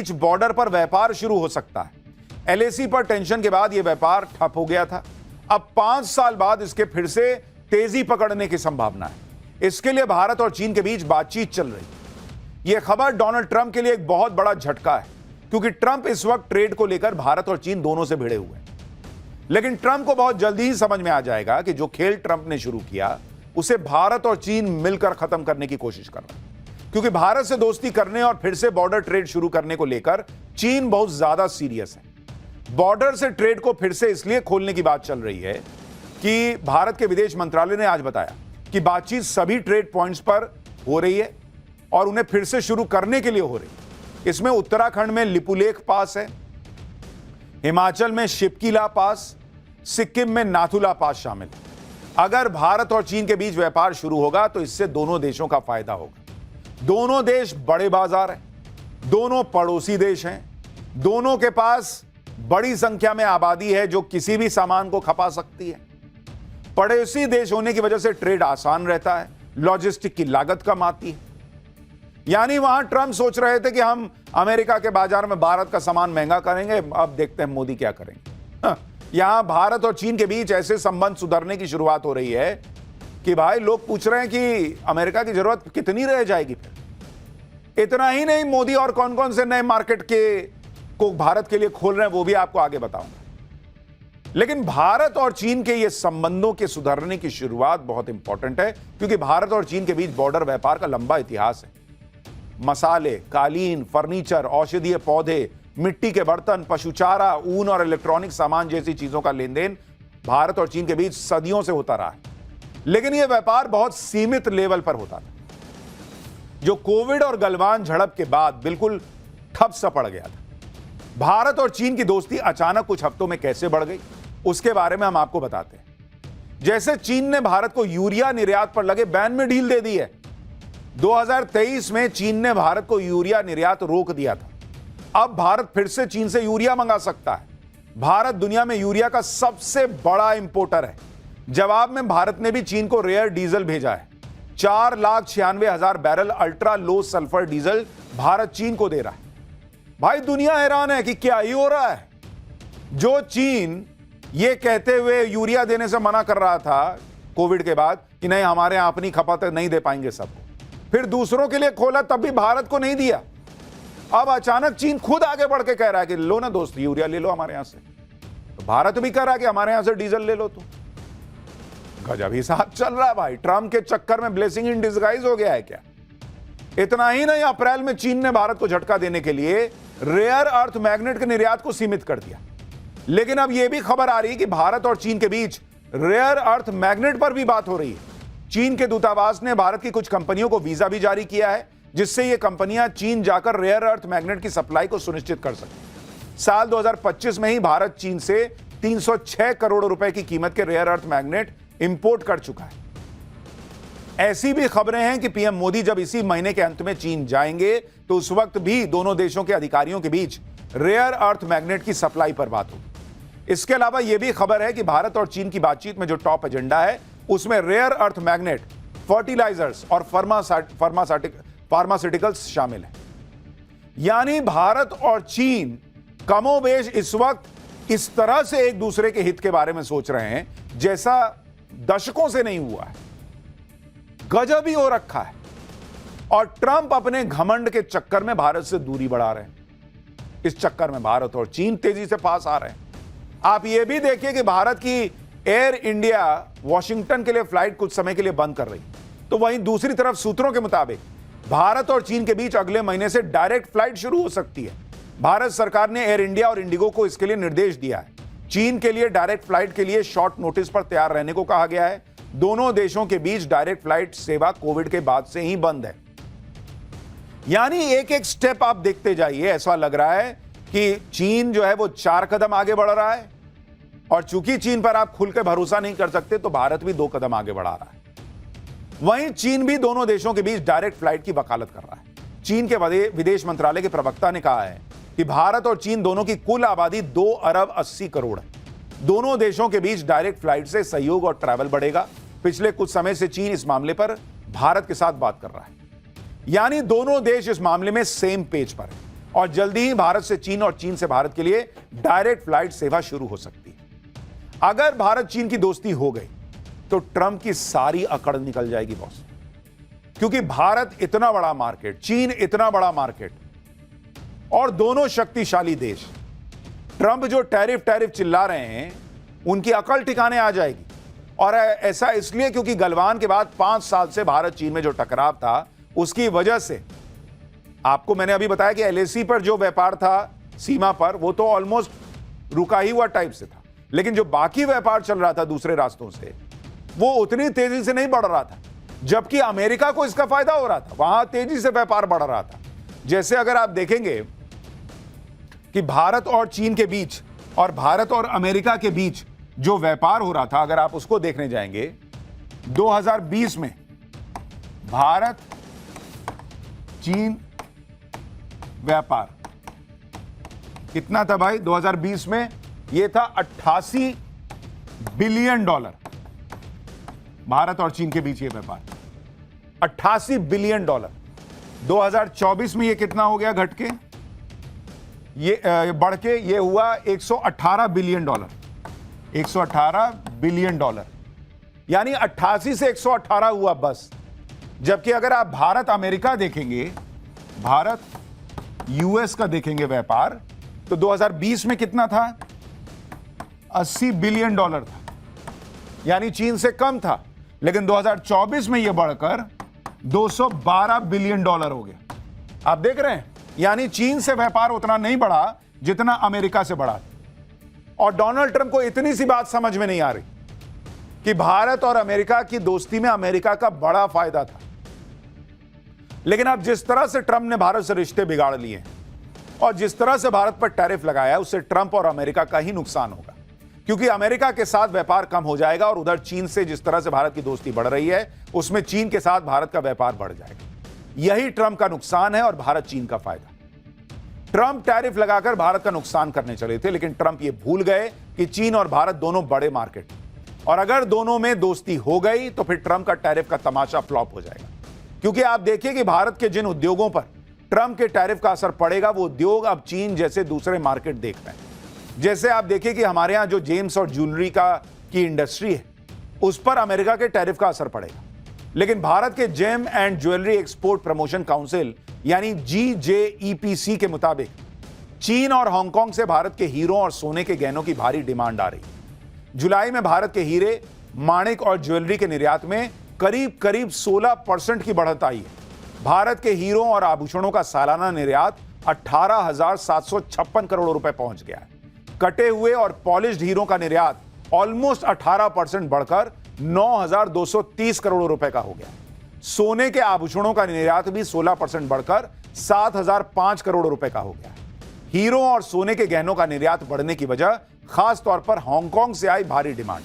बीच border पर व्यापार शुरू हो सकता है। एलएसी पर टेंशन के बाद यह व्यापार ठप हो गया था। अब 5 साल बाद इसके फिर से तेजी पकड़ने की संभावना है। इसके लिए भारत और चीन के बीच बातचीत चल रही है। यह खबर डोनाल्ड ट्रंप के लिए एक बहुत बड़ा झटका है, क्योंकि ट्रंप इस वक्त ट्रेड को लेकर भारत और चीन दोनों से भिड़े हुए हैं। लेकिन ट्रंप को बहुत जल्दी ही समझ में आ जाएगा कि जो खेल ट्रंप ने शुरू किया उसे भारत और चीन मिलकर खत्म करने की कोशिश कर रहा है, क्योंकि भारत से दोस्ती करने और फिर से बॉर्डर ट्रेड शुरू करने को लेकर चीन बहुत ज्यादा सीरियस है। बॉर्डर से ट्रेड को फिर से इसलिए खोलने की बात चल रही है कि भारत के विदेश मंत्रालय ने आज बताया कि बातचीत सभी ट्रेड पॉइंट्स पर हो रही है और उन्हें फिर से शुरू करने के लिए हो रही है। इसमें उत्तराखंड में लिपुलेख पास है, हिमाचल में शिपकीला पास, सिक्किम में नाथुला पास शामिल है। अगर भारत और चीन के बीच व्यापार शुरू होगा तो इससे दोनों देशों का फायदा होगा। दोनों देश बड़े बाजार हैं, दोनों पड़ोसी देश हैं, दोनों के पास बड़ी संख्या में आबादी है जो किसी भी सामान को खपा सकती है। पड़ोसी देश होने की वजह से ट्रेड आसान रहता है, लॉजिस्टिक की लागत कम आती है। यानी वहां ट्रंप सोच रहे थे कि हम अमेरिका के बाजार में भारत का सामान महंगा करेंगे, अब देखते हैं मोदी क्या करेंगे। यहां भारत और चीन के बीच ऐसे संबंध सुधरने की शुरुआत हो रही है कि भाई लोग पूछ रहे हैं कि अमेरिका की जरूरत कितनी रह जाएगी फिर। इतना ही नहीं, मोदी और कौन कौन से नए मार्केट को भारत के लिए खोल रहे हैं वो भी आपको आगे बताऊंगा। लेकिन भारत और चीन के ये संबंधों के सुधरने की शुरुआत बहुत इंपॉर्टेंट है, क्योंकि भारत और चीन के बीच बॉर्डर व्यापार का लंबा इतिहास है। मसाले, कालीन, फर्नीचर, औषधीय पौधे, मिट्टी के बर्तन, पशुचारा, ऊन और इलेक्ट्रॉनिक सामान जैसी चीजों का लेन देन भारत और चीन के बीच सदियों से होता रहा है। लेकिन यह व्यापार बहुत सीमित लेवल पर होता था, जो कोविड और गलवान झड़प के बाद बिल्कुल ठप सा पड़ गया था। भारत और चीन की दोस्ती अचानक कुछ हफ्तों में कैसे बढ़ गई, उसके बारे में हम आपको बताते हैं। जैसे चीन ने भारत को यूरिया निर्यात पर लगे बैन में ढील दे दी है। 2023 में चीन ने भारत को यूरिया निर्यात रोक दिया था। अब भारत फिर से चीन से यूरिया मंगा सकता है। भारत दुनिया में यूरिया का सबसे बड़ा इंपोर्टर है। जवाब में भारत ने भी चीन को रेयर डीजल भेजा है। 4,96,000 barrel ultra low sulphur diesel Bharat चीन को दे रहा है। भाई दुनिया हैरान है कि क्या ही हो रहा है। जो चीन ये कहते हुए यूरिया देने से मना कर रहा था कोविड के बाद कि नहीं हमारे यहां अपनी खपत नहीं दे पाएंगे सबको, फिर दूसरों के लिए खोला तब भी भारत को नहीं दिया। अब अचानक चीन खुद आगे बढ़ के कह रहा है कि लो ना दोस्त, यूरिया ले लो हमारे यहां से। तो भारत भी कह रहा है कि हमारे यहां से डीजल ले लो। तो गजब हिसाब चल रहा है भाई। ट्रंप के चक्कर में ब्लेसिंग इन डिस्गाइज हो गया है क्या? इतना ही नहीं, अप्रैल में चीन ने भारत को झटका देने के लिए रेयर अर्थ मैग्नेट के निर्यात को सीमित कर दिया। लेकिन अब यह भी खबर आ रही है कि भारत और चीन के बीच रेयर अर्थ मैग्नेट पर भी बात हो रही है। चीन के दूतावास ने भारत की कुछ कंपनियों को वीजा भी जारी किया है, जिससे ये कंपनियां चीन जाकर रेयर अर्थ मैग्नेट की सप्लाई को सुनिश्चित कर सकें। साल 2025 में ही भारत चीन से 306 करोड़ रुपए की कीमत के रेयर अर्थ मैग्नेट इंपोर्ट कर चुका है। ऐसी भी खबरें हैं कि पीएम मोदी जब इसी महीने के अंत में चीन जाएंगे तो उस वक्त भी दोनों देशों के अधिकारियों के बीच रेयर अर्थ मैग्नेट की सप्लाई पर बात होगी। इसके अलावा यह भी खबर है कि भारत और चीन की बातचीत में जो टॉप एजेंडा है उसमें रेयर अर्थ मैग्नेट, फर्टिलाइजर्स और फार्मास्यूटिकल्स शामिल है। यानी भारत और चीन कमोबेश इस वक्त इस तरह से एक दूसरे के हित के बारे में सोच रहे हैं जैसा दशकों से नहीं हुआ है। गजब ही हो रखा है। और ट्रंप अपने घमंड के चक्कर में भारत से दूरी बढ़ा रहे हैं। इस चक्कर में भारत और चीन तेजी से पास आ रहे हैं। आप यह भी देखिए कि भारत की एयर इंडिया वॉशिंगटन के लिए फ्लाइट कुछ समय के लिए बंद कर रही, तो वहीं दूसरी तरफ सूत्रों के मुताबिक भारत और चीन के बीच अगले महीने से डायरेक्ट फ्लाइट शुरू हो सकती है। भारत सरकार ने एयर इंडिया और इंडिगो को इसके लिए निर्देश दिया है। चीन के लिए डायरेक्ट फ्लाइट के लिए शॉर्ट नोटिस पर तैयार रहने को कहा गया है। दोनों देशों के बीच डायरेक्ट फ्लाइट सेवा कोविड के बाद से ही बंद है। यानी एक एक स्टेप आप देखते जाइए, ऐसा लग रहा है कि चीन जो है वो 4 कदम आगे बढ़ रहा है, और चूंकि चीन पर आप खुल के भरोसा नहीं कर सकते तो भारत भी 2 कदम आगे बढ़ा रहा है। वहीं चीन भी दोनों देशों के बीच डायरेक्ट फ्लाइट की वकालत कर रहा है। चीन के विदेश मंत्रालय के प्रवक्ता ने कहा है कि भारत और चीन दोनों की कुल आबादी 2 अरब 80 करोड़ है। दोनों देशों के बीच डायरेक्ट फ्लाइट से सहयोग और ट्रैवल बढ़ेगा। पिछले कुछ समय से चीन इस मामले पर भारत के साथ बात कर रहा है। यानी दोनों देश इस मामले में सेम पेज पर है। और जल्दी ही भारत से चीन और चीन से भारत के लिए डायरेक्ट फ्लाइट सेवा शुरू हो सकती है। अगर भारत चीन की दोस्ती हो गई तो ट्रंप की सारी अकड़ निकल जाएगी बॉस, क्योंकि भारत इतना बड़ा मार्केट, चीन इतना बड़ा मार्केट और दोनों शक्तिशाली देश। ट्रंप जो टैरिफ चिल्ला रहे हैं उनकी अकल ठिकाने आ जाएगी। और ऐसा इसलिए क्योंकि गलवान के बाद 5 साल से भारत चीन में जो टकराव था उसकी वजह से, आपको मैंने अभी बताया कि एलएसी पर जो व्यापार था सीमा पर, वो तो ऑलमोस्ट रुका ही हुआ टाइप से था, लेकिन जो बाकी व्यापार चल रहा था दूसरे रास्तों से वो उतनी तेजी से नहीं बढ़ रहा था, जबकि अमेरिका को इसका फायदा हो रहा था, वहां तेजी से व्यापार बढ़ रहा था। जैसे अगर आप देखेंगे कि भारत और चीन के बीच और भारत और अमेरिका के बीच जो व्यापार हो रहा था, अगर आप उसको देखने जाएंगे 2020 में भारत चीन व्यापार कितना था भाई? 2020 में यह था 88 बिलियन डॉलर। भारत और चीन के बीच ये व्यापार 88 बिलियन डॉलर। 2024 में ये कितना हो गया घट के, ये बढ़ के ये हुआ 118 बिलियन डॉलर। 118 बिलियन डॉलर, यानी 88 से 118 हुआ बस। जबकि अगर आप भारत अमेरिका देखेंगे, भारत यूएस का देखेंगे व्यापार, तो 2020 में कितना था? 80 बिलियन डॉलर था, यानी चीन से कम था। लेकिन 2024 में यह बढ़कर 212 बिलियन डॉलर हो गया। आप देख रहे हैं, यानी चीन से व्यापार उतना नहीं बढ़ा जितना अमेरिका से बढ़ा। और डोनाल्ड ट्रंप को इतनी सी बात समझ में नहीं आ रही कि भारत और अमेरिका की दोस्ती में अमेरिका का बड़ा फायदा था। लेकिन अब जिस तरह से ट्रंप ने भारत से रिश्ते बिगाड़ लिए और जिस तरह से भारत पर टैरिफ लगाया, उससे ट्रंप और अमेरिका का ही नुकसान होगा, क्योंकि अमेरिका के साथ व्यापार कम हो जाएगा और उधर चीन से जिस तरह से भारत की दोस्ती बढ़ रही है, उसमें चीन के साथ भारत का व्यापार बढ़ जाएगा। यही ट्रंप का नुकसान है और भारत चीन का फायदा। ट्रंप टैरिफ लगाकर भारत का नुकसान करने चले थे, लेकिन ट्रंप ये भूल गए कि चीन और भारत दोनों बड़े मार्केट, और अगर दोनों में दोस्ती हो गई तो फिर ट्रंप का टैरिफ का तमाशा फ्लॉप हो जाएगा। क्योंकि आप देखिए कि भारत के जिन उद्योगों पर ट्रंप के टैरिफ का असर पड़ेगा, वो उद्योग अब चीन जैसे दूसरे मार्केट देख रहे हैं। जैसे आप देखिए कि हमारे यहां जो जेम्स और ज्वेलरी की इंडस्ट्री है, उस पर अमेरिका के टैरिफ का असर पड़ेगा। लेकिन भारत के gem and jewellery export promotion council यानी GJEPC के मुताबिक चीन और हांगकांग से भारत के हीरों और सोने के गहनों की भारी डिमांड आ रही है। जुलाई में भारत के हीरे, माणिक और ज्वेलरी के निर्यात में करीब 16% की बढ़त आई है। भारत के हीरों और आभूषणों का सालाना निर्यात 18,756 करोड़ रुपए पहुंच गया है। कटे हुए और पॉलिश्ड हीरों का निर्यात ऑलमोस्ट 18% बढ़कर 9,230 करोड़ रुपए का हो गया। सोने के आभूषणों का निर्यात भी 16% बढ़कर 7,005 करोड़ रुपए का हो गया। हीरों और सोने के गहनों का निर्यात बढ़ने की वजह खास तौर पर हांगकांग से आई भारी डिमांड,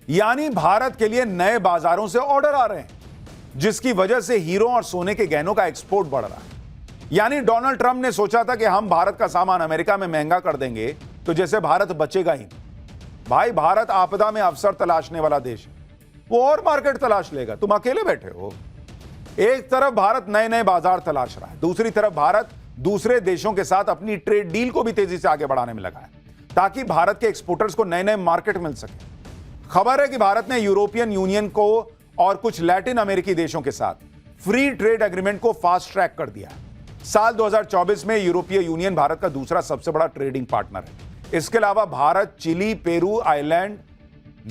यानी भारत के लिए नए बाजारों से ऑर्डर आ रहे हैं, जिसकी वजह से हीरों और सोने के गहनों का एक्सपोर्ट बढ़ रहा है। यानी डोनाल्ड ट्रंप ने सोचा था कि हम भारत का सामान अमेरिका में महंगा कर देंगे तो जैसे भारत बचेगा ही। भाई, भारत आपदा में अवसर तलाशने वाला देश है, वो और मार्केट तलाश लेगा। तुम अकेले बैठे हो। एक तरफ भारत नए नए बाजार तलाश रहा है, दूसरी तरफ भारत दूसरे देशों के साथ अपनी ट्रेड डील को भी तेजी से आगे बढ़ाने में लगा है, ताकि भारत के एक्सपोर्टर्स को नए नए मार्केट मिल सके। खबर है कि भारत ने यूरोपियन यूनियन को और कुछ लैटिन अमेरिकी देशों के साथ फ्री ट्रेड एग्रीमेंट को फास्ट ट्रैक कर दिया है। साल 2024 में यूरोपीय यूनियन भारत का दूसरा सबसे बड़ा ट्रेडिंग पार्टनर है। इसके अलावा Bharat Chile, Peru, Ireland,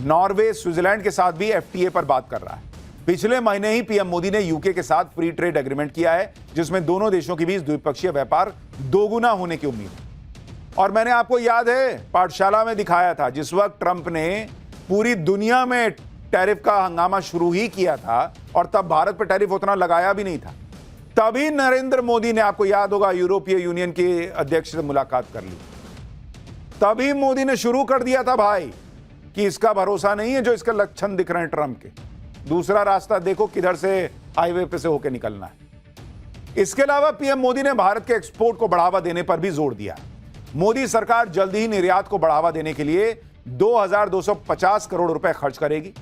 Norway, Switzerland के साथ भी FTA पर बात कर रहा है। पिछले महीने ही पीएम मोदी ने यूके के साथ फ्री ट्रेड एग्रीमेंट किया है, जिसमें दोनों देशों के बीच द्विपक्षीय व्यापार दोगुना होने की उम्मीद है। और मैंने आपको याद है पाठशाला में दिखाया था, जिस वक्त ट्रंप ने पूरी दुनिया में टैरिफ का हंगामा शुरू ही किया था और तब भारत पर टैरिफ उतना लगाया भी नहीं था। तभी नरेंद्र मोदी ने, आपको याद होगा, यूरोपीय यूनियन के अध्यक्ष से मुलाकात कर ली। तभी मोदी ने शुरू कर दिया था भाई कि इसका भरोसा नहीं है जो इसके लक्षण दिख रहे हैं ट्रंप के। दूसरा रास्ता देखो किधर से हाईवे पे से होकर निकलना है। इसके अलावा पीएम मोदी ने भारत के एक्सपोर्ट को बढ़ावा देने पर भी जोर दिया। मोदी सरकार जल्द ही निर्यात को बढ़ावा देने के लिए 2,250 करोड़ रुपए खर्च करेगी।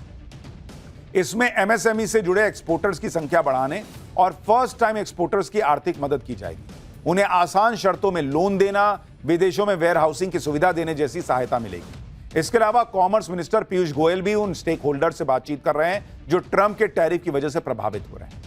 इसमें MSME से जुड़े एक्सपोर्टर्स की संख्या बढ़ाने और फर्स्ट टाइम एक्सपोर्टर्स की आर्थिक मदद की जाएगी। उन्हें आसान शर्तों में लोन देना, विदेशों में वेयर हाउसिंग की सुविधा देने जैसी सहायता मिलेगी। इसके अलावा कॉमर्स मिनिस्टर पीयूष गोयल भी उन स्टेक होल्डर से बातचीत कर रहे हैं जो ट्रंप के टैरिफ की वजह से प्रभावित हो रहे हैं।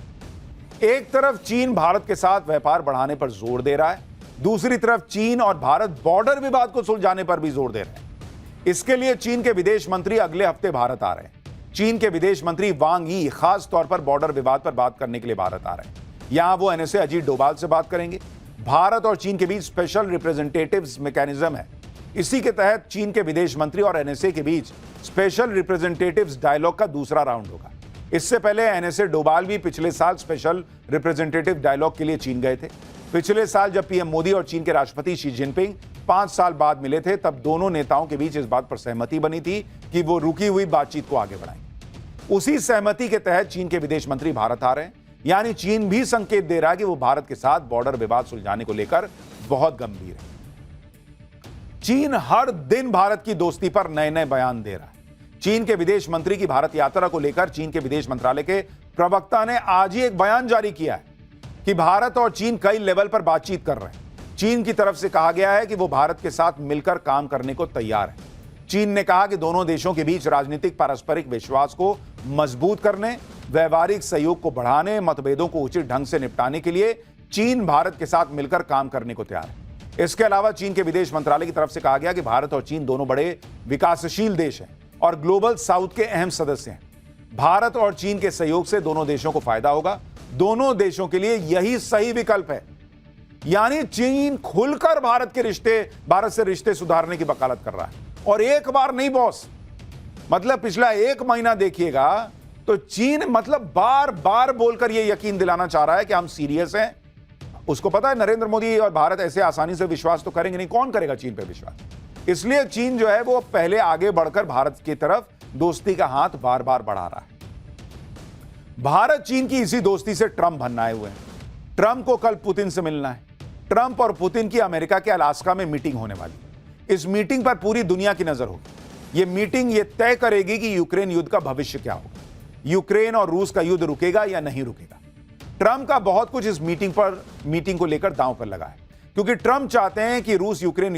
एक तरफ चीन भारत के साथ व्यापार बढ़ाने पर जोर दे रहा है, दूसरी तरफ चीन और भारत बॉर्डर विवाद को सुलझाने पर भी जोर दे रहे हैं। इसके लिए चीन के विदेश मंत्री अगले हफ्ते भारत आ रहे हैं। चीन के विदेश मंत्री वांग यी खास तौर पर बॉर्डर विवाद पर बात करने के लिए भारत आ रहे हैं। यहां वो एनएसए अजीत डोभाल से बात करेंगे। भारत और चीन के बीच स्पेशल रिप्रेजेंटेटिव्स मैकेनिज्म है। इसी के तहत चीन के विदेश मंत्री और एनएसए के बीच स्पेशल रिप्रेजेंटेटिव्स डायलॉग का दूसरा राउंड होगा। इससे पहले एनएसए डोभाल भी पिछले साल स्पेशल रिप्रेजेंटेटिव डायलॉग के लिए चीन गए थे। पिछले साल जब पीएम मोदी और चीन के राष्ट्रपति शी जिनपिंग 5 साल बाद मिले थे, तब दोनों नेताओं के बीच इस बात पर सहमति बनी थी कि वो रुकी हुई बातचीत को आगे बढ़ाएंगे। उसी सहमति के तहत चीन के विदेश मंत्री भारत आ रहे हैं। यानी चीन भी संकेत दे रहा है कि वो भारत के साथ बॉर्डर विवाद सुलझाने को लेकर बहुत गंभीर है। चीन हर दिन भारत की दोस्ती पर नए नए बयान दे रहा है। चीन के विदेश मंत्री की भारत यात्रा को लेकर चीन के विदेश मंत्रालय के प्रवक्ता ने आज ही एक बयान जारी किया है कि भारत और चीन कई लेवल पर बातचीत कर रहे हैं। चीन की तरफ से कहा गया है कि वो भारत के साथ मिलकर काम करने को तैयार है। चीन ने कहा कि दोनों देशों के बीच राजनीतिक पारस्परिक विश्वास को मजबूत करने, व्यावहारिक सहयोग को बढ़ाने, मतभेदों को उचित ढंग से निपटाने के लिए चीन भारत के साथ मिलकर काम करने को तैयार है। इसके अलावा चीन के विदेश मंत्रालय की तरफ से कहा गया कि भारत और चीन दोनों बड़े विकासशील देश हैं और ग्लोबल साउथ के अहम सदस्य हैं। भारत और चीन के सहयोग से दोनों देशों को फायदा होगा। दोनों देशों के लिए यही सही विकल्प है। यानी चीन खुलकर भारत से रिश्ते सुधारने की वकालत कर रहा है। और एक बार नहीं बॉस, मतलब पिछला 1 महीना देखिएगा तो चीन मतलब बार बार बोलकर यह यकीन दिलाना चाह रहा है कि हम सीरियस हैं। उसको पता है नरेंद्र मोदी और भारत ऐसे आसानी से विश्वास तो करेंगे नहीं। कौन करेगा चीन पर विश्वास? इसलिए चीन जो है वो पहले आगे बढ़कर भारत की तरफ दोस्ती का हाथ बार बार बढ़ा रहा है। भारत चीन की इसी दोस्ती से ट्रंप भन्नाए हुए हैं। ट्रंप को कल पुतिन से मिलना है। ट्रंप और पुतिन की अमेरिका के अलास्का में मीटिंग होने वाली। इस मीटिंग पर पूरी दुनिया की नजर होगी। यह मीटिंग यह तय करेगी कि यूक्रेन युद्ध का भविष्य क्या होगा। यूक्रेन और रूस का युद्ध रुकेगा या नहीं रुकेगा। ट्रंप का बहुत कुछ इस मीटिंग को लेकर दांव पर लगा है, क्योंकि ट्रंप चाहते हैं कि रूस यूक्रेन